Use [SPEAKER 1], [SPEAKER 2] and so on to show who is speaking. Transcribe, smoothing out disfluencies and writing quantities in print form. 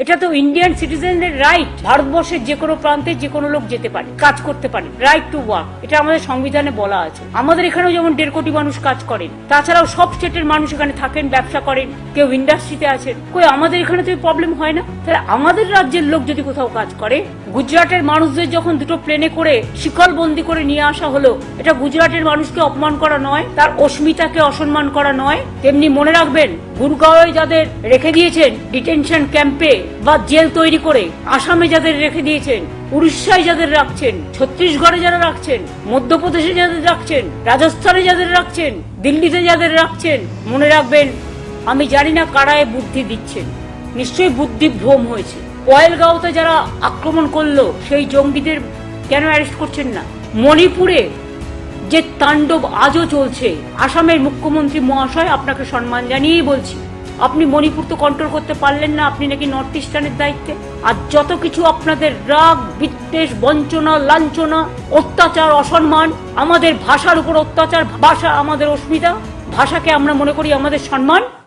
[SPEAKER 1] এটা তো Indian সিটিজেনের right. ভারতবর্ষের যে কোনো প্রান্তে যে কোনো লোক যেতে পারে, কাজ করতে পারে, রাইট টু ওয়ার্ক, এটা আমাদের সংবিধানে বলা আছে। আমাদের এখানেও যেমন 1.5 কোটি মানুষ কাজ করেন, তাছাড়াও সব স্টেটের মানুষ এখানে থাকেন, ব্যবসা করেন, কেউ ইন্ডাস্ট্রিতে আছেন। কই আমাদের এখানে তো প্রবলেম হয় না? তাহলে আমাদের রাজ্যের লোক যদি কোথাও কাজ করে, গুজরাটের মানুষদের যখন দুটো প্লেনে করে শিকল বন্দি করে নিয়ে আসা হলো, এটা গুজরাটের মানুষকে অপমান করা নয়, তার অস্মিতাকে অসম্মান করা নয়? তেমনি মনে রাখবেন, গুরগাঁওয়ে যাদের রেখে দিয়েছেন ডিটেনশন ক্যাম্পে বা জেল তৈরি করে, আসামে যাদের রেখে দিয়েছেন, উড়িষ্যায় যাদের রাখছেন, ছত্তিশগড়ে যারা রাখছেন, মধ্যপ্রদেশে যাদের রাখছেন, রাজস্থানে যাদের রাখছেন, দিল্লিতে যাদের রাখছেন, মনে রাখবেন, আমি জানি না কারায় বুদ্ধি দিচ্ছেন, নিশ্চয়ই বুদ্ধি ভ্রম হয়েছে। পয়েলগাঁওতে যারা আক্রমণ করলো সেই জঙ্গিদের কেন অ্যারেস্ট করছেন না? মণিপুরে যে তাণ্ডব আজও চলছে, আসামের মুখ্যমন্ত্রী মহাশয়, আপনাকে সম্মান জানিয়েই বলছি, আপনি মণিপুর তো কন্ট্রোল করতে পারলেন না, আপনি নাকি নর্থ ইস্টার্নের দায়িত্বে। আর যত কিছু আপনাদের রাগ, বিদ্বেষ, বঞ্চনা, লাঞ্ছনা, অত্যাচার, অসম্মান, আমাদের ভাষার উপর অত্যাচার, ভাষা আমাদের অস্মিতা, ভাষাকে আমরা মনে করি আমাদের সম্মান।